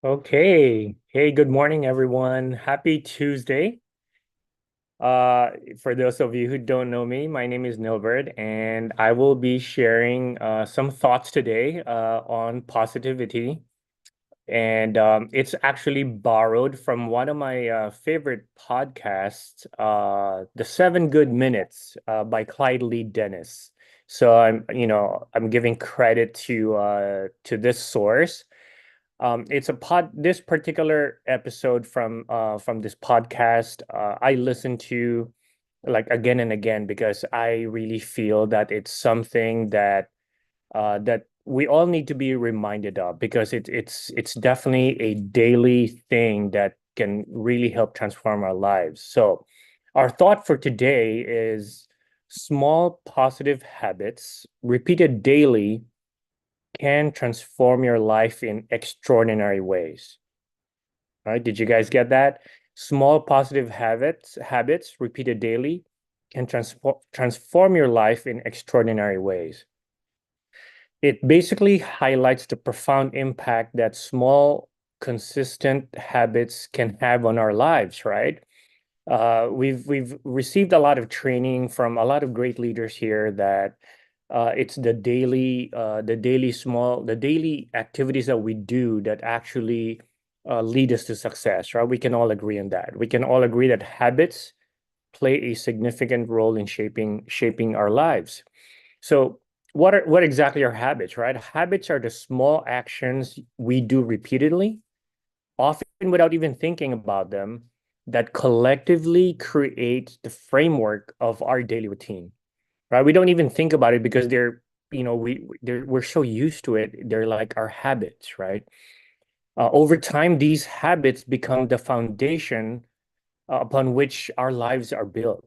Okay. Hey, good morning, everyone. Happy Tuesday. For those of you who don't know me, my name is Nilbert, and I will be sharing some thoughts today on positivity. And it's actually borrowed from one of my favorite podcasts, The 7 Good Minutes by Clyde Lee Dennis. So I'm giving credit to this source. It's a this particular episode from this podcast. I listen to like again and again because I really feel that it's something that we all need to be reminded of because it's definitely a daily thing that can really help transform our lives. So our thought for today is small positive habits repeated daily can transform your life in extraordinary ways. All right? Did you guys get that? Small positive habits repeated daily can transform your life in extraordinary ways. It basically highlights the profound impact that small, consistent habits can have on our lives, right? We've received a lot of training from a lot of great leaders here that it's the daily activities that we do that actually lead us to success, right? We can all agree on that. We can all agree that habits play a significant role in shaping our lives. So what exactly are habits, right? Habits are the small actions we do repeatedly, often without even thinking about them, that collectively create the framework of our daily routine, right? We don't even think about it because we're so used to it. They're like our habits, right? Over time, these habits become the foundation upon which our lives are built.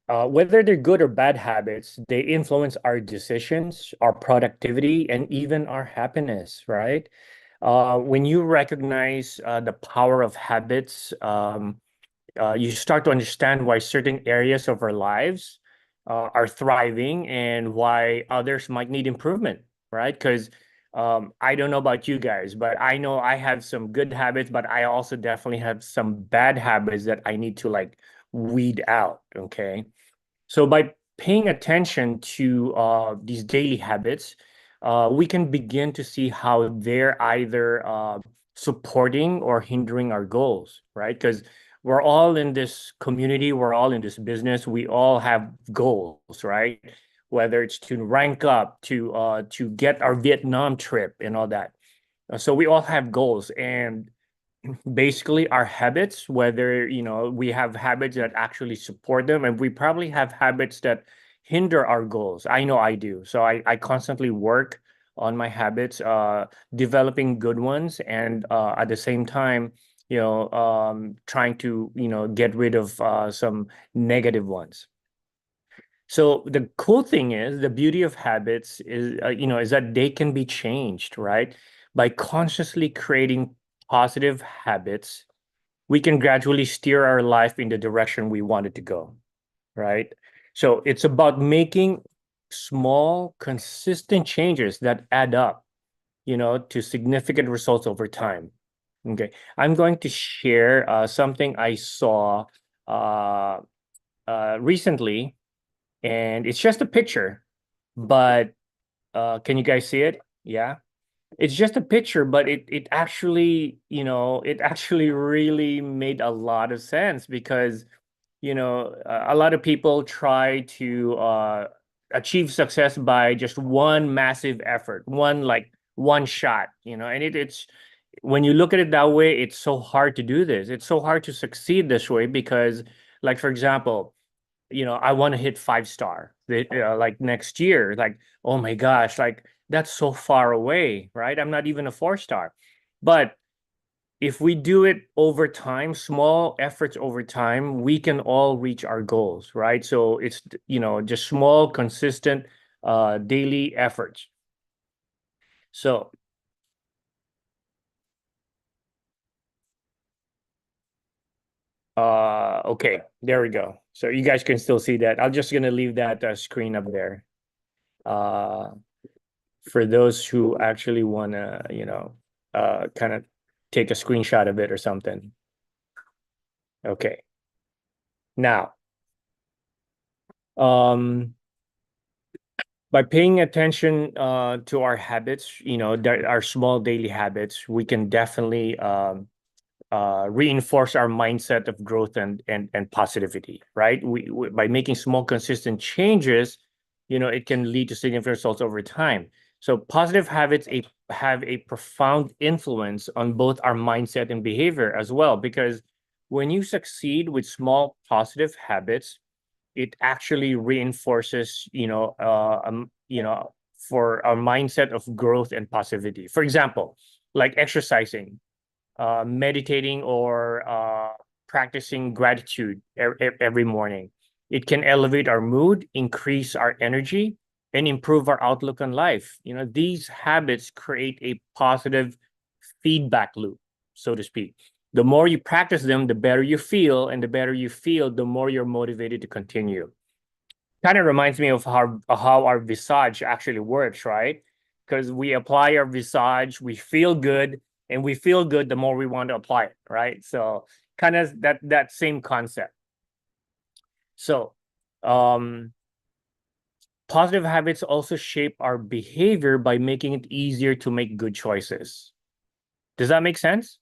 Whether they're good or bad habits, they influence our decisions, our productivity, and even our happiness, right? When you recognize the power of habits, you start to understand why certain areas of our lives are thriving and why others might need improvement, right? Because I don't know about you guys, but I know I have some good habits, but I also definitely have some bad habits that I need to like weed out, okay? So by paying attention to these daily habits, we can begin to see how they're either supporting or hindering our goals, right? Because we're all in this community, we're all in this business, we all have goals, right? Whether it's to rank up, to get our Vietnam trip and all that. So we all have goals, and basically our habits, whether we have habits that actually support them, and we probably have habits that hinder our goals. I know I do. So I constantly work on my habits, developing good ones, and at the same time, trying to get rid of some negative ones. So the cool thing is the beauty of habits is that they can be changed, right? By consciously creating positive habits, we can gradually steer our life in the direction we want it to go, right? So it's about making small, consistent changes that add up, to significant results over time. Okay. I'm going to share something I saw uh, recently, and it's just a picture, but can you guys see it? Yeah. It's just a picture, but it actually, it actually really made a lot of sense because, a lot of people try to achieve success by just one massive effort, one shot, and it's when you look at it that way, it's so hard to do this. It's so hard to succeed this way because, like, for example, I want to hit 5 star like next year. Like, oh my gosh, like that's so far away, right? I'm not even a 4 star. But if we do it over time, small efforts over time, we can all reach our goals, right? So it's, just small, consistent, daily efforts. So, okay, there we go. So you guys can still see that. I'm just gonna leave that screen up there. Uh, for those who actually wanna. kind of take a screenshot of it or something. Okay. Now, um, by paying attention to our habits, our small daily habits, we can definitely reinforce our mindset of growth and positivity, right? By making small, consistent changes, it can lead to significant results over time. So positive habits have a profound influence on both our mindset and behavior as well, because when you succeed with small positive habits, it actually reinforces, for our mindset of growth and positivity. For example, like exercising, meditating, or practicing gratitude every morning. It can elevate our mood, increase our energy, and improve our outlook on life. These habits create a positive feedback loop, so to speak. The more you practice them, the better you feel, and the better you feel, the more you're motivated to continue. Kind of reminds me of how our visage actually works, right? Because we apply our visage, we feel good, and we feel good the more we want to apply it, right? So kind of that same concept. So um, positive habits also shape our behavior by making it easier to make good choices. Does that make sense?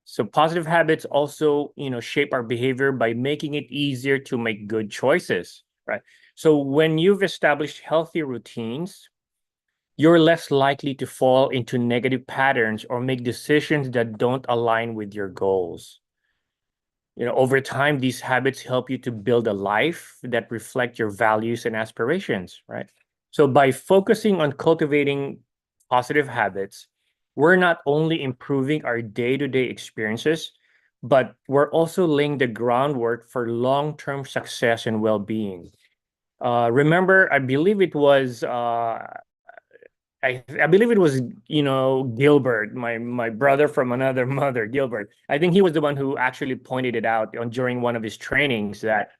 So positive habits also, shape our behavior by making it easier to make good choices, right? So when you've established healthy routines, you're less likely to fall into negative patterns or make decisions that don't align with your goals. Over time, these habits help you to build a life that reflect your values and aspirations, right? So by focusing on cultivating positive habits, we're not only improving our day-to-day experiences, but we're also laying the groundwork for long-term success and well-being. Remember, I believe it was, Gilbert, my brother from another mother, Gilbert. I think he was the one who actually pointed it out during one of his trainings that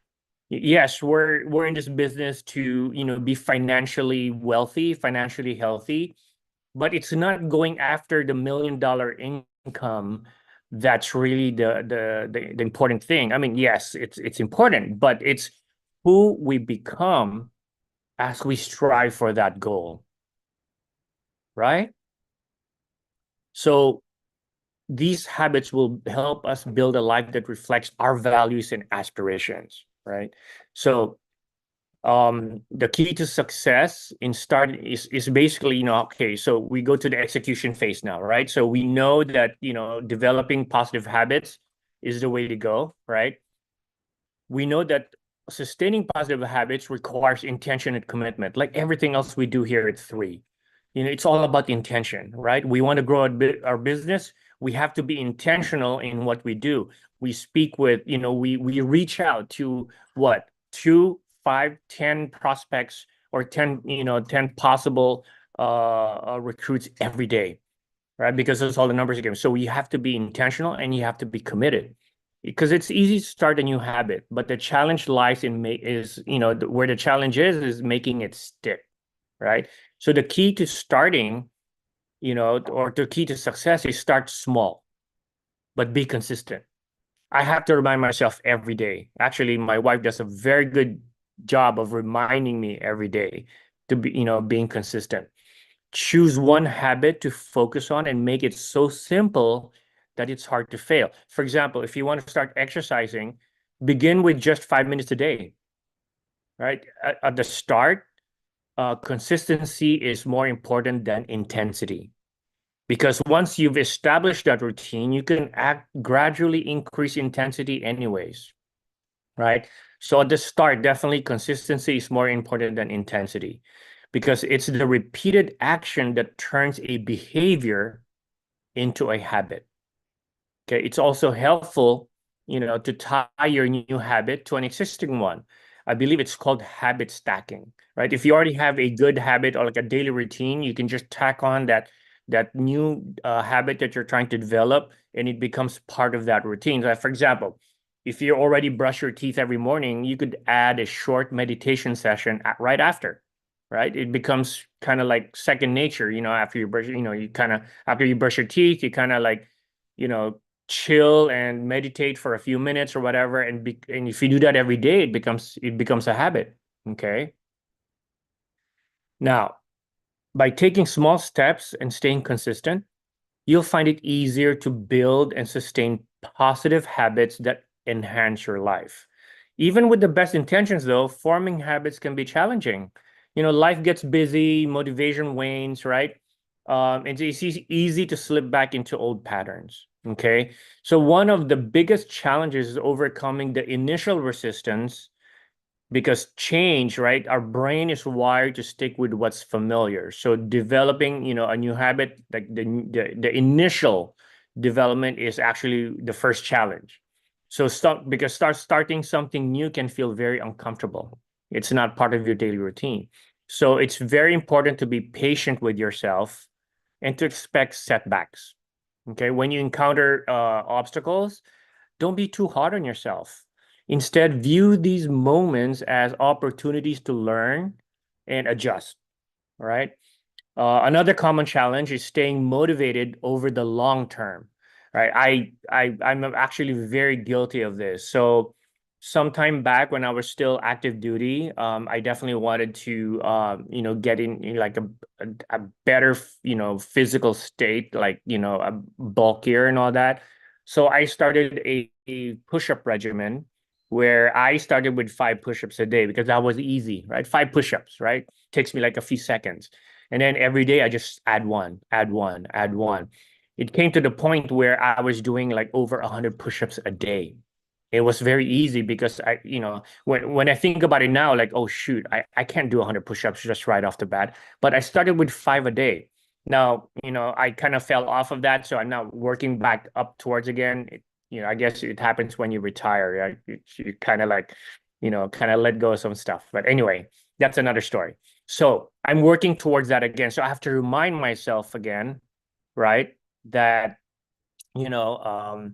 yes, we're in this business to, be financially wealthy, financially healthy, but it's not going after the $1 million income that's really the important thing. I mean, yes, it's important, but it's who we become as we strive for that goal, right? So these habits will help us build a life that reflects our values and aspirations, right? So the key to success in start is basically, okay, so we go to the execution phase now, right? So we know that, developing positive habits is the way to go, right? We know that sustaining positive habits requires intention and commitment, like everything else we do here at Three. It's all about intention, right? We want to grow our business. We have to be intentional in what we do. We speak with, we reach out to what, 2, 5, 10 prospects, or 10 possible recruits every day, right? Because those are all the numbers again. So you have to be intentional and you have to be committed, because it's easy to start a new habit, but the challenge lies in where the challenge is making it stick, right? So the key to starting, or the key to success is start small, but be consistent. I have to remind myself every day. Actually, my wife does a very good job of reminding me every day to be, being consistent. Choose one habit to focus on and make it so simple that it's hard to fail. For example, if you want to start exercising, begin with just 5 minutes a day, right? At the start, consistency is more important than intensity. Because once you've established that routine, you can gradually increase intensity anyways, right? So at the start, definitely consistency is more important than intensity, because it's the repeated action that turns a behavior into a habit. Okay, it's also helpful, to tie your new habit to an existing one. I believe it's called habit stacking, right? If you already have a good habit or like a daily routine, you can just tack on that new habit that you're trying to develop, and it becomes part of that routine. Like, for example, if you already brush your teeth every morning, you could add a short meditation session right after. right? It becomes kind of like second nature, after you brush, you kind of, after you brush your teeth, you kind of like, you know, chill and meditate for a few minutes or whatever. And if you do that every day, it becomes a habit. Okay. Now, by taking small steps and staying consistent, you'll find it easier to build and sustain positive habits that enhance your life. Even with the best intentions, though, forming habits can be challenging. Life gets busy, motivation wanes, right? It's easy to slip back into old patterns. Okay. So, one of the biggest challenges is overcoming the initial resistance because change, right? Our brain is wired to stick with what's familiar. So developing, a new habit, like the initial development is actually the first challenge. So starting something new can feel very uncomfortable. It's not part of your daily routine. So it's very important to be patient with yourself and to expect setbacks. Okay, when you encounter obstacles, don't be too hard on yourself. Instead, view these moments as opportunities to learn and adjust. All right. Another common challenge is staying motivated over the long term, right? I'm actually very guilty of this. So, sometime back when I was still active duty, I definitely wanted to, get in like a better, physical state, like a bulkier and all that. So I started a push-up regimen where I started with 5 push-ups a day because that was easy, right? 5 push-ups, right? Takes me like a few seconds. And then every day I just add one, add one, add one. It came to the point where I was doing like over 100 push-ups a day. It was very easy because when I think about it now, like, oh shoot, I can't do 100 push-ups just right off the bat. But I started with 5 a day. Now, I kind of fell off of that, so I'm now working back up towards again. I guess it happens when you retire. Right? You kind of like, kind of let go of some stuff. But anyway, that's another story. So I'm working towards that again. So I have to remind myself again, right, that you know,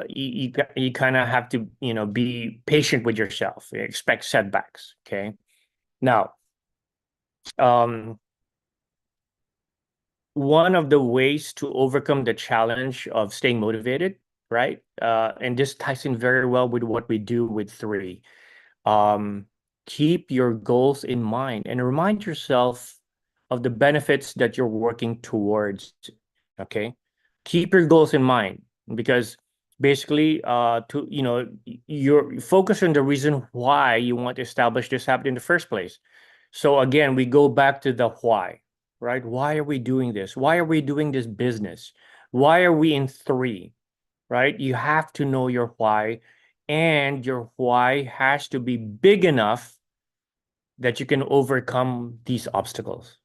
you kind of have to be patient with yourself. Expect setbacks. Okay. Now, um, one of the ways to overcome the challenge of staying motivated, right? And this ties in very well with what we do with three. um, Keep your goals in mind and remind yourself of the benefits that you're working towards. Okay. Keep your goals in mind because basically, you're focused on the reason why you want to establish this habit in the first place. So again, we go back to the why, right? Why are we doing this? Why are we doing this business? Why are we in three? Right? You have to know your why, and your why has to be big enough that you can overcome these obstacles,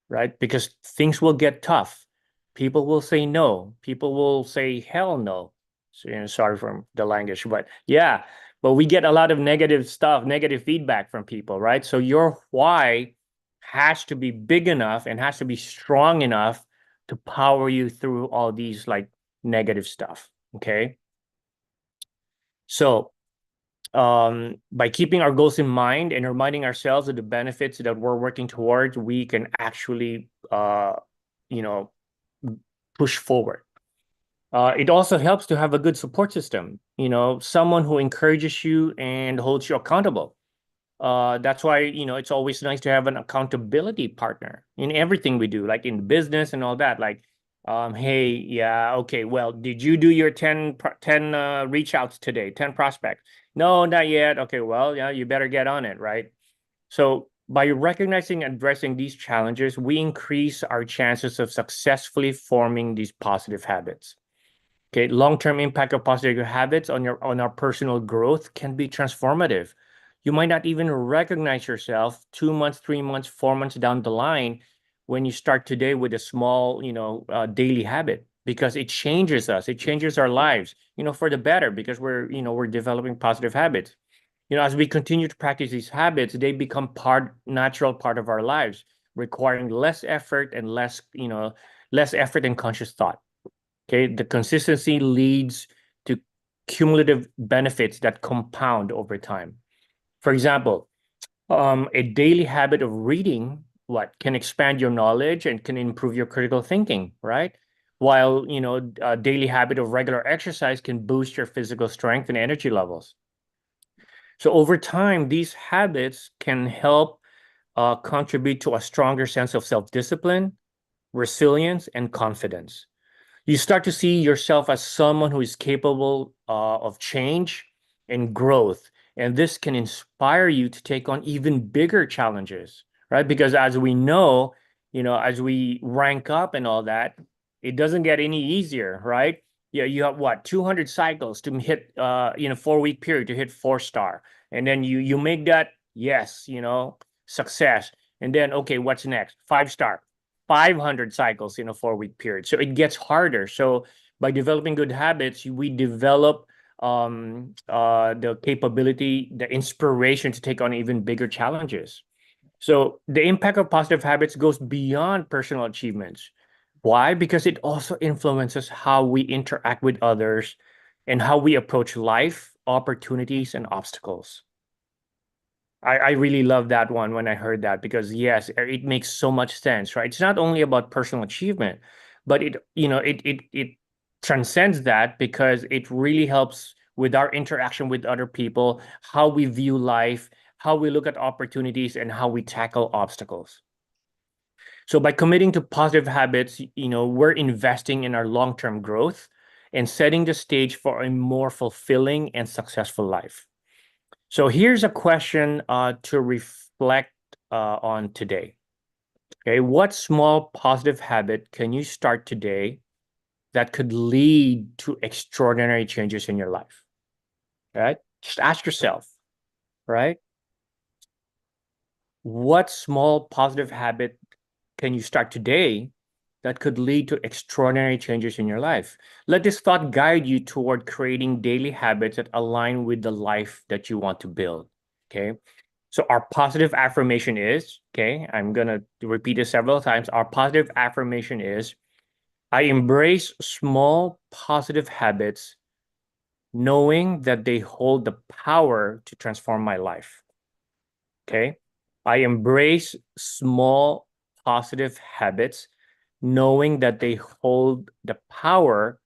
right? Because things will get tough. People will say no. People will say hell no. So, sorry for the language, but yeah, but we get a lot of negative stuff, negative feedback from people, right? So your why has to be big enough and has to be strong enough to power you through all these like negative stuff. Okay. So, by keeping our goals in mind and reminding ourselves of the benefits that we're working towards, we can actually, you know, push forward. It also helps to have a good support system, someone who encourages you and holds you accountable. That's why, it's always nice to have an accountability partner in everything we do, like in business and all that. Like, hey, yeah, okay, well, did you do your 10 reach outs today, 10 prospects? No, not yet. Okay, well, yeah, you better get on it, right? So by recognizing and addressing these challenges, we increase our chances of successfully forming these positive habits. Okay, long-term impact of positive habits on our personal growth can be transformative. You might not even recognize yourself 2 months, 3 months, 4 months down the line when you start today with a small, daily habit because it changes us. It changes our lives, for the better because we're developing positive habits. As we continue to practice these habits, they become natural part of our lives, requiring less effort and less effort and conscious thought. Okay, the consistency leads to cumulative benefits that compound over time. For example, A daily habit of reading what can expand your knowledge and can improve your critical thinking, right? While, a daily habit of regular exercise can boost your physical strength and energy levels. So over time, these habits can help contribute to a stronger sense of self-discipline, resilience, and confidence. You start to see yourself as someone who is capable of change and growth. And this can inspire you to take on even bigger challenges, right? Because as we know, as we rank up and all that, it doesn't get any easier, right? Yeah, you have what, 200 cycles to hit in a 4 week period to hit 4 star. And then you make that, yes, success. And then, okay, what's next? 5 star. 500 cycles in a 4 week period. So it gets harder. So by developing good habits, we develop the capability, the inspiration to take on even bigger challenges. So the impact of positive habits goes beyond personal achievements. Why? Because it also influences how we interact with others and how we approach life, opportunities, and obstacles. I really love that one when I heard that because yes, it makes so much sense, right? It's not only about personal achievement, but it transcends that because it really helps with our interaction with other people, how we view life, how we look at opportunities, and how we tackle obstacles. So by committing to positive habits, we're investing in our long-term growth and setting the stage for a more fulfilling and successful life. So here's a question to reflect on today. Okay, what small positive habit can you start today that could lead to extraordinary changes in your life? Right? Just ask yourself, right? What small positive habit can you start today that could lead to extraordinary changes in your life? Let this thought guide you toward creating daily habits that align with the life that you want to build. Okay. So our positive affirmation is, okay, I'm going to repeat it several times. Our positive affirmation is, I embrace small positive habits, knowing that they hold the power to transform my life. Okay. I embrace small positive habits, knowing that they hold the power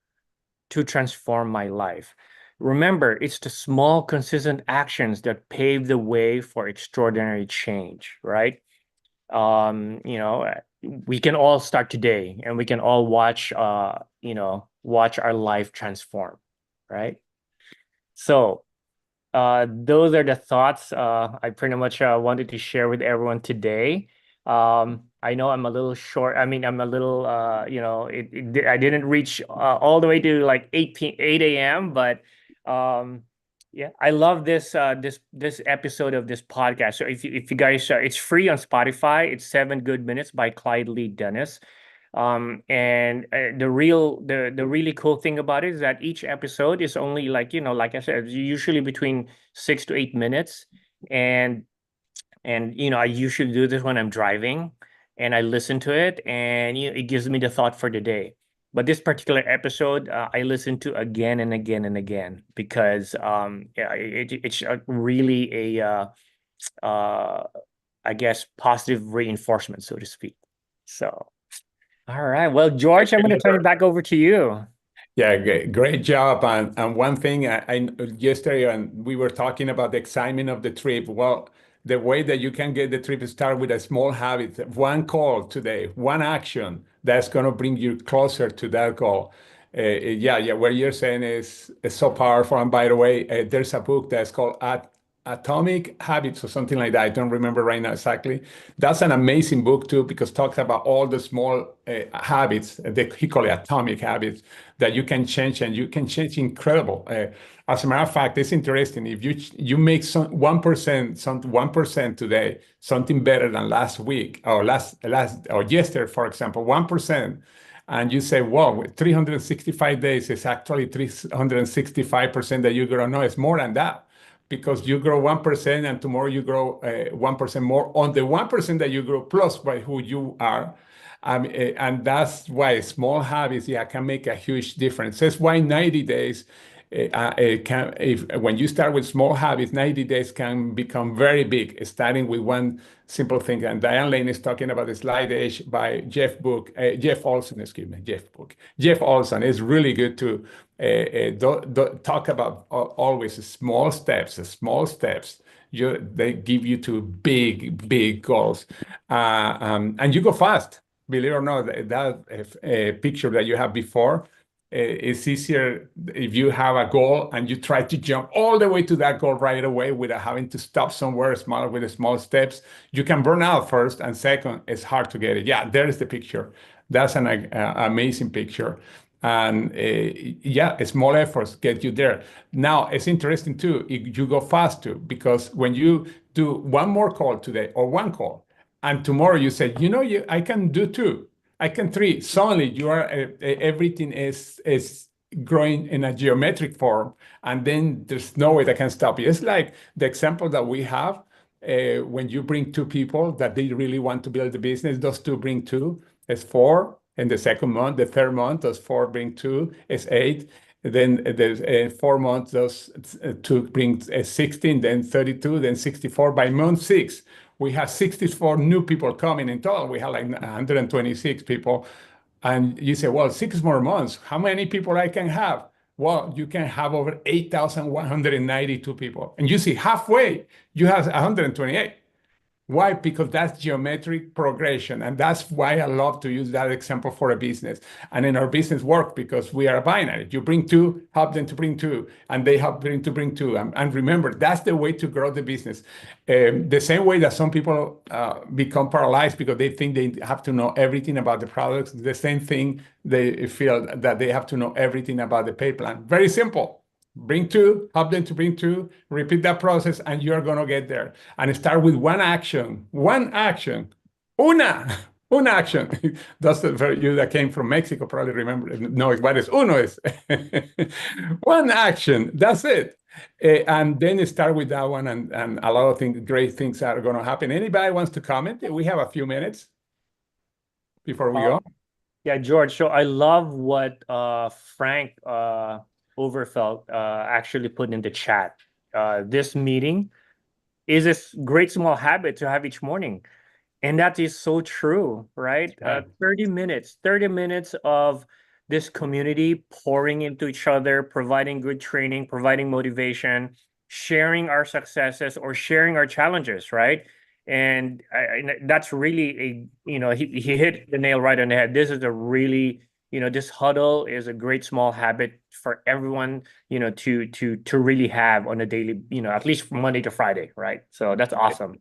to transform my life. Remember, it's the small, consistent actions that pave the way for extraordinary change, right? Um, you know, we can all start today and we can all watch our life transform, right? So, those are the thoughts I pretty much wanted to share with everyone today. I know I'm a little short. I mean, I'm a little, I didn't reach all the way to like 8 a.m., but yeah, I love this episode of this podcast. So if you guys, it's free on Spotify. It's 7 Good Minutes by Clyde Lee Dennis. And the really cool thing about it is that each episode is only like, like I said, usually between 6 to 8 minutes. And I usually do this when I'm driving and I listen to it and it gives me the thought for the day. But this particular episode, I listen to again and again and again because yeah, it's really uh, I guess, positive reinforcement, so to speak. So. All right. Well, George, I'm going to turn it back over to you. Yeah, great job. And one thing I yesterday, and we were talking about the excitement of the trip. Well, the way that you can get the trip started with a small habit, one call today, one action that's going to bring you closer to that goal. Yeah. What you're saying is so powerful. And by the way, there's a book that's called Atomic Habits or something like that. I don't remember right now exactly. That's an amazing book too because it talks about all the small habits. He call it atomic habits that you can change, and you can change incredible. As a matter of fact, it's interesting. If you make some 1% today, something better than last week or last or yesterday, for example, 1%. And you say, "Wow, 365 days is actually 365% that you're gonna know." It's more than that because you grow 1% and tomorrow you grow 1% more on the 1% that you grow plus by who you are. And that's why small habits, yeah, can make a huge difference. That's why 90 days when you start with small habits, 90 days can become very big, starting with one simple thing. And Diane Lane is talking about the Slide Edge by Jeff Olson, excuse me, Jeff Olson is really good to talk about always small steps, small steps. They give you to big goals, and you go fast. Believe it or not, that picture that you have before, it's easier if you have a goal and you try to jump all the way to that goal right away without having to stop somewhere smaller with the small steps. You can burn out first, and second, it's hard to get it. Yeah, there's the picture. That's an amazing picture. And yeah, small efforts get you there. Now, it's interesting too, if you go fast too, because when you do one more call today or one call, and tomorrow you say, I can do two, I can three. Suddenly, everything is growing in a geometric form, and then there's no way that can stop you. It's like the example that we have when you bring two people that they really want to build the business. Those two bring two, it's four. In the second month, the third month, those four bring two, it's eight. Then there's 4 months, those two bring 16, then 32, then 64. By month 6, we have 64 new people coming in total. We have like 126 people. And you say, well, 6 more months, how many people I can have? Well, you can have over 8,192 people. And you see halfway, you have 128. Why? Because that's geometric progression. And that's why I love to use that example for a business. And in our business work, because we are a binary. You bring two, help them to bring two, and they help them to bring two. And remember, that's the way to grow the business. The same way that some people become paralyzed because they think they have to know everything about the products, the same thing, they feel that they have to know everything about the pay plan. Very simple. Bring two, help them to bring two, repeat that process, and you're going to get there. And start with one action, una, una action. That's for you that came from Mexico, probably remember, know what is uno is. One action, that's it. And then start with that one, and a lot of great things are going to happen. Anybody wants to comment? We have a few minutes before we go. Yeah, George. So I love what Frank Overfelt actually put in the chat. This meeting is a great small habit to have each morning. And that is so true, right? Right. 30 minutes of this community pouring into each other, providing good training, providing motivation, sharing our successes or sharing our challenges, right? And that's really he hit the nail right on the head. This is a really, this huddle is a great small habit for everyone, to really have on a daily, at least from Monday to Friday, right? So that's awesome.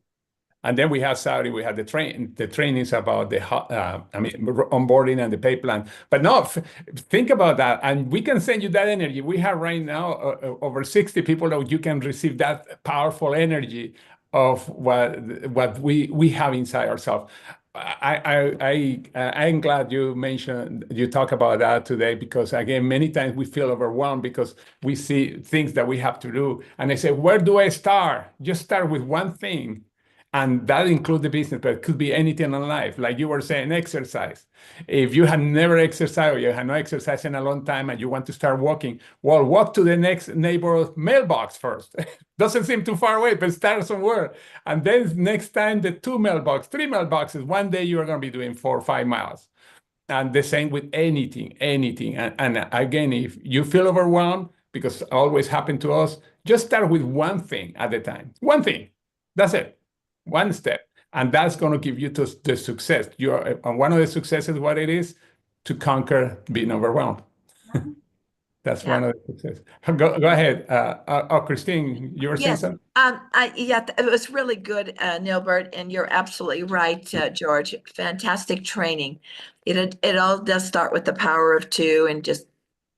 And then we have Saudi, we have the trainings about onboarding and the pay plan. But no, think about that. And we can send you that energy. We have right now over 60 people that you can receive that powerful energy of what we have inside ourselves. I'm glad you talk about that today, because again, many times we feel overwhelmed because we see things that we have to do. And I say, where do I start? Just start with one thing. And that includes the business, but it could be anything in life. Like you were saying, exercise. If you have never exercised or you have no exercise in a long time and you want to start walking, well, walk to the next neighbor's mailbox first. Doesn't seem too far away, but start somewhere. And then next time, the 2 mailboxes, 3 mailboxes, one day you are going to be doing 4 or 5 miles. And the same with anything. And again, if you feel overwhelmed, because it always happened to us, just start with one thing at a time. One thing. That's it. One step, and that's going to give you to the success. And one of the successes, what it is, to conquer being overwhelmed. That's one of the successes. Go ahead. Christine, you were saying something? It was really good, Nilbert, and you're absolutely right, George. Fantastic training. It all does start with the power of two and just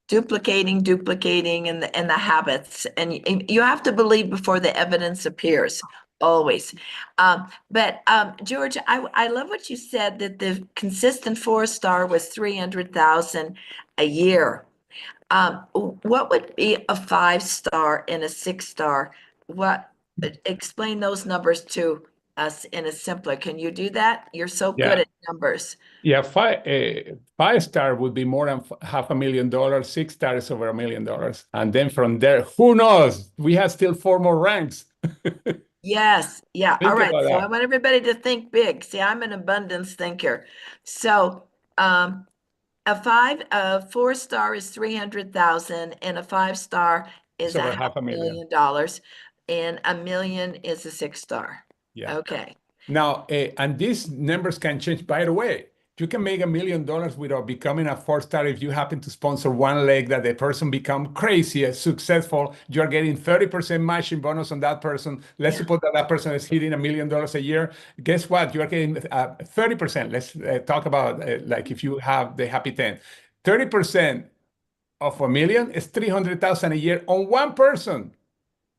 duplicating, and the habits. And you have to believe before the evidence appears. Always. But George, I love what you said, that the consistent 4-star was 300,000 a year. What would be a 5-star and a 6-star? Explain those numbers to us in a simpler. Can you do that? You're so good Yeah. at numbers. Yeah, five-star would be more than $500,000. Six-star is over $1 million. And then from there, who knows? We have still 4 more ranks. Yes. Yeah. All Think right. about So I that. want everybody to think big. See, I'm an abundance thinker. So a 4-star is 300,000 and a 5-star It's is a over half half a a million. million dollars and a million is a 6-star. Yeah. Okay. Now, and these numbers can change. By the way, you can make $1 million without becoming a 4-star if you happen to sponsor one leg that the person become crazy, successful. You're getting 30% matching bonus on that person. Let's Yeah. suppose that that person is hitting $1 million a year. Guess what? You're getting 30%. Let's talk about like if you have the happy 10. 30% of $1 million is 300,000 a year on one person.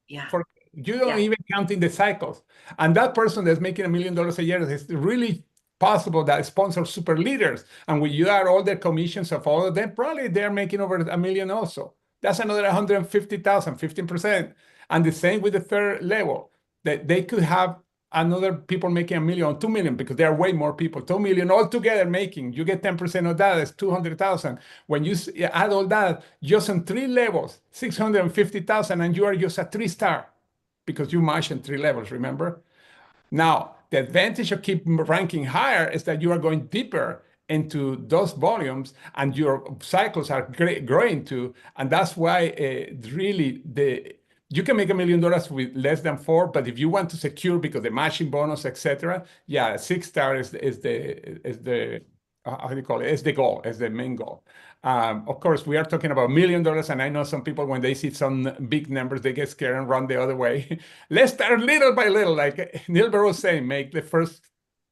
Yeah. For you don't Yeah. even count in the cycles. And that person that's making $1 million a year, it's really possible that sponsors super leaders. And when you add all their commissions of all of them, probably they're making over $1 million also. That's another 150,000, 15%. And the same with the third level, that they could have another people making $1 million, 2 million, because there are way more people, 2 million altogether making. You get 10% of that, it's 200,000. When you add all that, just on 3 levels, 650,000, and you are just a 3-star because you match in 3 levels, remember? Now, the advantage of keep ranking higher is that you are going deeper into those volumes and your cycles are growing too. And that's why really you can make $1 million with less than 4, but if you want to secure because the matching bonus, etc., yeah, 6-star is the how do you call it? It's the goal, it's the main goal. Of course, we are talking about $1 million, and I know some people, when they see some big numbers, they get scared and run the other way. Let's start little by little, like Nilbert was saying, make the first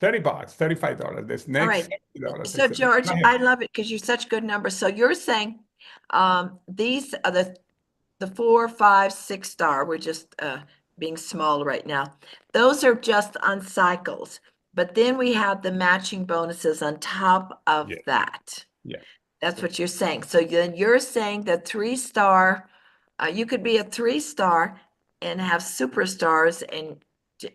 $30, $35, this All next right. $60, So etc. George, I love it because you're such good numbers. So you're saying these are the 4, 5, 6-star. We're just being small right now. Those are just on cycles. But then we have the matching bonuses on top of Yeah, that. yeah. That's what you're saying. So then you're saying that 3-star, you could be a 3-star and have superstars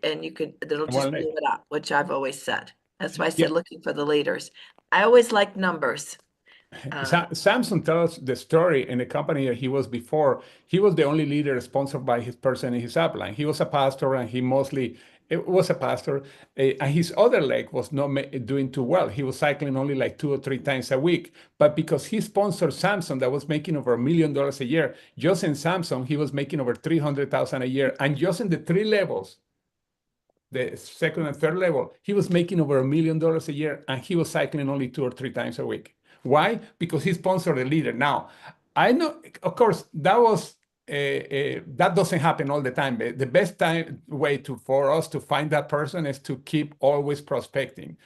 and you could, it'll One just leg. blow it up, which I've always said. That's why I Yeah. said looking for the leaders. I always like numbers. Samson tells the story in the company that he was before. He was the only leader sponsored by his person in his upline. He was a pastor, and he mostly it was a pastor. And his other leg was not doing too well. He was cycling only like 2 or 3 times a week. But because he sponsored Samson, that was making over $1 million a year, just in Samson, he was making over 300,000 a year, and just in the 3 levels, the second and third level, he was making over $1 million a year, and he was cycling only 2 or 3 times a week. Why? Because he sponsored a leader. Now, I know, of course, that doesn't happen all the time. The best way for us to find that person is to keep always prospecting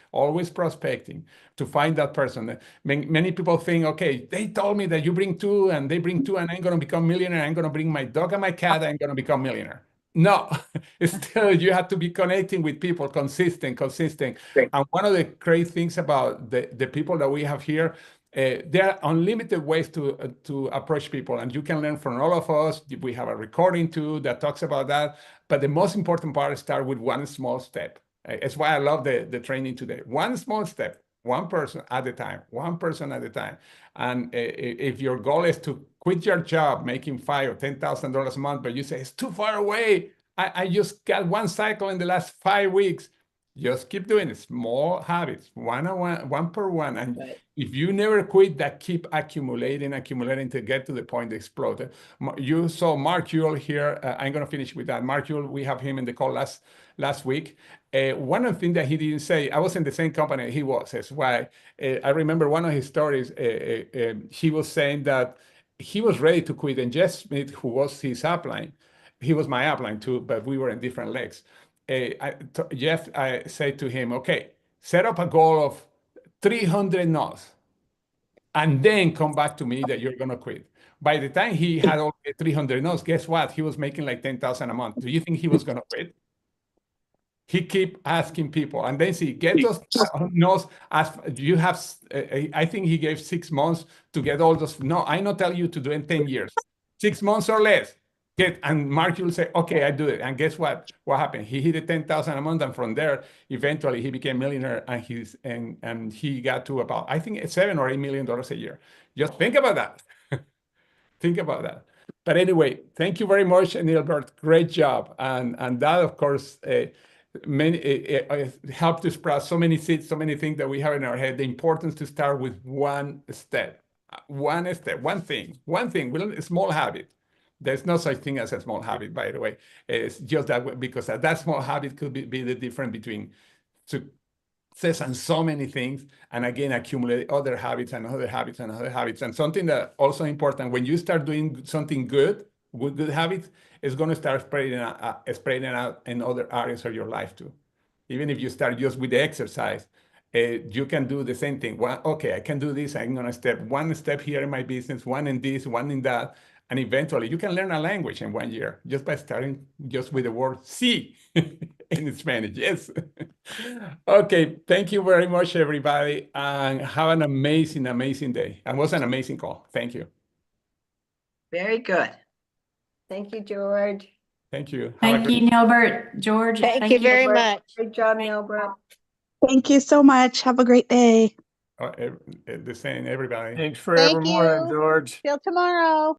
to find that person. Many people think, okay, they told me that you bring 2, and they bring 2, and I'm going to become millionaire. I'm going to bring my dog and my cat. I'm going to become millionaire. No, still you have to be connecting with people, consistent. And one of the great things about the people that we have here, there are unlimited ways to approach people, and you can learn from all of us. We have a recording too that talks about that. But the most important part is start with one small step. It's why I love the training today. One small step, one person at a time, one person at a time. And if your goal is to quit your job making $5,000 or $10,000 a month, but you say it's too far away, I just got one cycle in the last 5 weeks. Just keep doing it. Small habits, one per one. And Right. if you never quit, that keep accumulating to get to the point to explode. You saw Mark Yule here. I'm going to finish with that. Mark Yule, we have him in the call last week. One of the things that he didn't say, I was in the same company he was. That's why I remember one of his stories. He was saying that he was ready to quit, and Jeff Smith, who was his upline, he was my upline too, but we were in different legs. Jeff, I said to him, okay, set up a goal of 300 knots, and then come back to me that you're going to quit. By the time he had all 300 knots, guess what? He was making like 10,000 a month. Do you think he was going to quit? He keep asking people, and then see, get those knows. As you have, I think he gave 6 months to get all those. No, I not tell you to do in 10 years, 6 months or less. And Mark will say, okay, I do it. And guess what? What happened? He hit the 10,000 a month, and from there, eventually he became a millionaire, and he got to about, I think, $7 or $8 million a year. Just think about that. Think about that. But anyway, thank you very much, Nilbert. Great job. And that, of course, helped to express so many seeds, so many things that we have in our head. The importance to start with one step, one thing, a small habit. There's no such thing as a small habit, by the way. It's just that because that small habit could be the difference between success and so many things, and again accumulate other habits and other habits and other habits. And something that also important, when you start doing something good habits, is going to start spreading out in other areas of your life too. Even if you start just with the exercise, you can do the same thing. Well, okay, I can do this. I'm going to step one step here in my business, one in this, one in that. And eventually you can learn a language in 1 year just by starting just with the word sí in Spanish. Yes. Okay. Thank you very much, everybody. And have an amazing, amazing day. And it was an amazing call. Thank you. Very good. Thank you, George. Thank you. Thank you, Nilbert. George, Thank you very Nilbert. much. Great job, Nilbert. Thank you so much. Have a great day. The same, everybody. Thanks for Thank evermore, you. George. Till tomorrow.